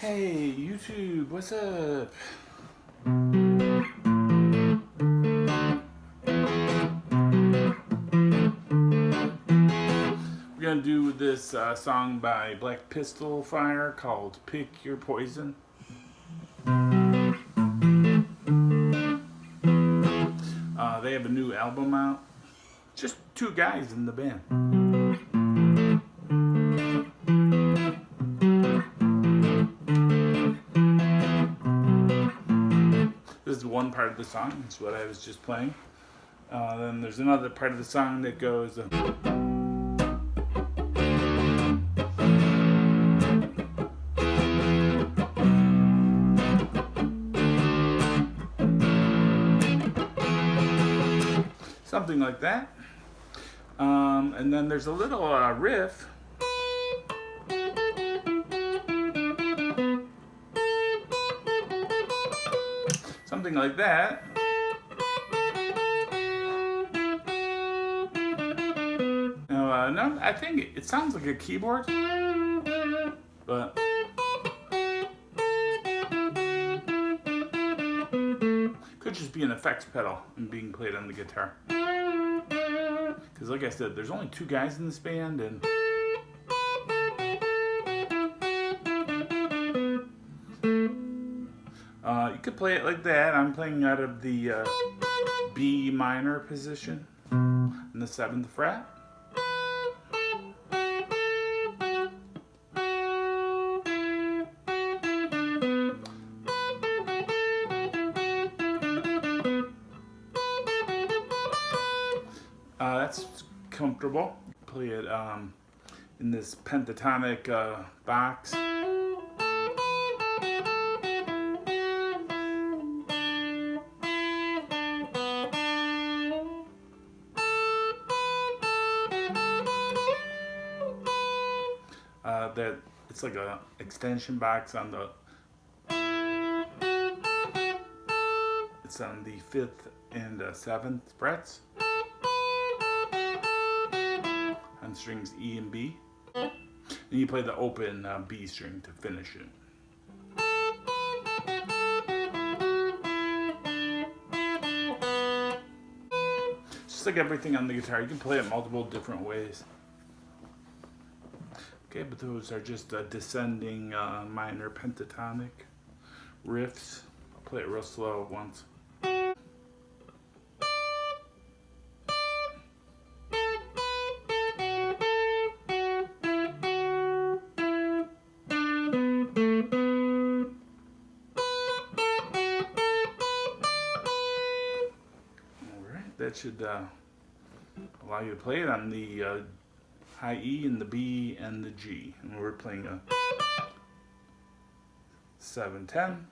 Hey, YouTube, what's up? We're gonna do this song by Black Pistol Fire called Pick Your Poison. They have a new album out. Just two guys in the band. This is one part of the song. It's what I was just playing. Then there's another part of the song that goes. Something like that. And then there's a little riff. Something like that. No, I think it sounds like a keyboard, but could just be an effects pedal and being played on the guitar. Because like I said, there's only two guys in this band, and you could play it like that. I'm playing out of the B minor position in the 7th fret. That's comfortable. Play it in this pentatonic box. That it's like a extension box on the. It's on the 5th and 7th frets. On strings E and B. And you play the open B string to finish it. Just like everything on the guitar, you can play it multiple different ways. Okay, but those are just descending minor pentatonic riffs. I'll play it real slow once. That should allow you to play it on the high E and the B and the G. And we're playing a 7-10,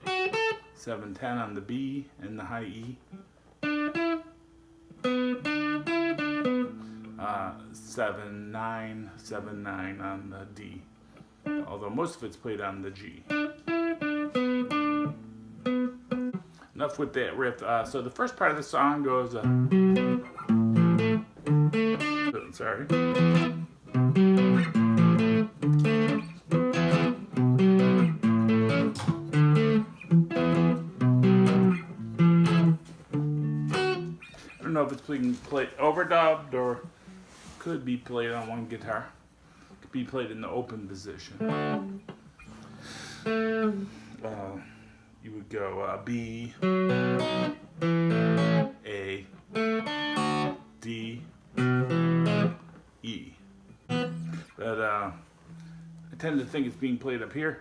7-10 on the B and the high E, 7-9, 7-9 on the D. Although most of it's played on the G. Enough with that riff. So the first part of the song goes. Sorry. I don't know if it's being played overdubbed or could be played on one guitar. Could be played in the open position. You would go B, A, D, E. But I tend to think it's being played up here.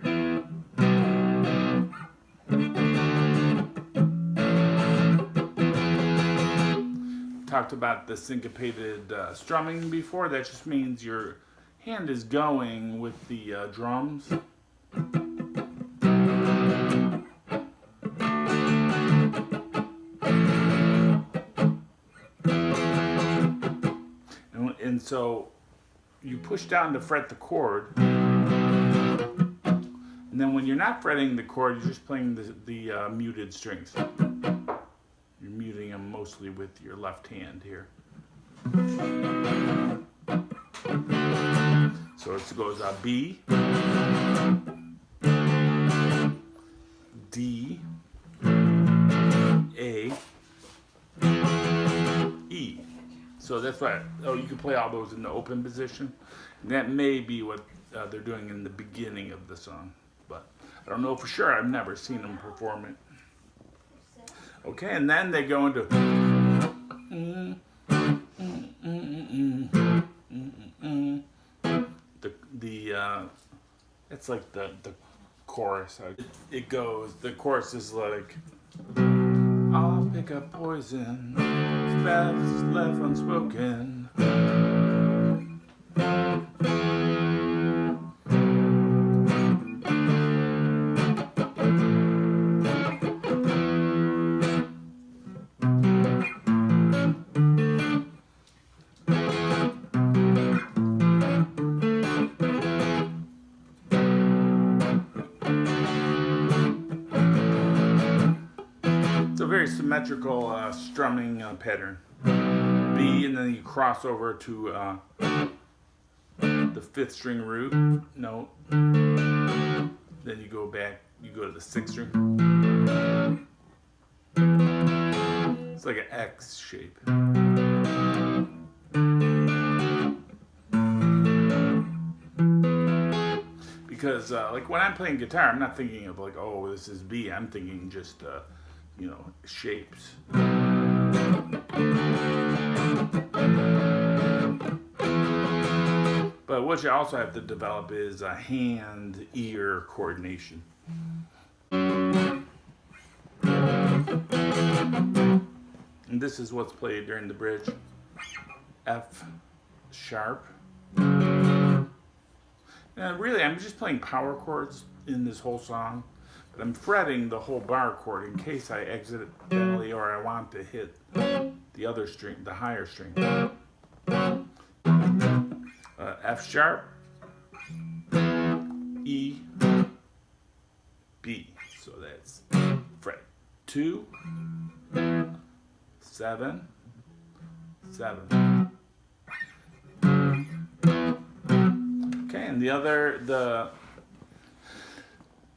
Talked about the syncopated strumming before. That just means your hand is going with the drums. And so you push down to fret the chord, and then when you're not fretting the chord, you're just playing the muted strings. You're muting them mostly with your left hand here. So it goes B, D, A, E. So that's why, you can play all those in the open position. And that may be what they're doing in the beginning of the song. But I don't know for sure. I've never seen them perform it. Okay, and then they go into it's like the chorus. It goes, the chorus is like, I'll pick up poison, spells left unspoken. It's a very symmetrical strumming pattern. B, and then you cross over to the 5th string root note. Then you go back, you go to the 6th string. It's like an X shape. Because like when I'm playing guitar, I'm not thinking of like, oh, this is B. I'm thinking just shapes. But what you also have to develop is a hand-ear coordination. And this is what's played during the bridge. F sharp. Now really, I'm just playing power chords in this whole song. But I'm fretting the whole bar chord in case I accidentally or I want to hit the other string, the higher string. F sharp, E, B. So that's fret 2, 7, 7. Okay, and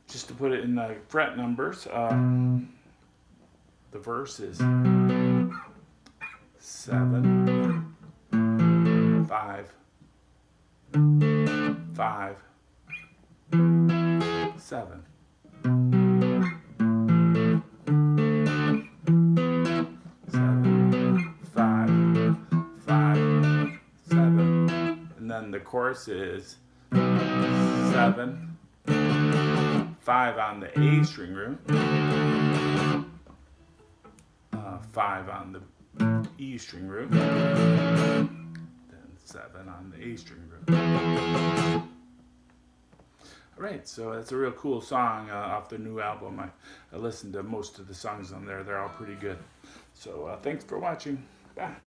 just to put it in the fret numbers, the verse is 7, 5, 5, 7. And then the chorus is 7, 5 on the A string root, 5 on the E string root, then 7 on the A string root. Alright, so that's a real cool song off the new album. I listened to most of the songs on there. They're all pretty good. So thanks for watching. Bye.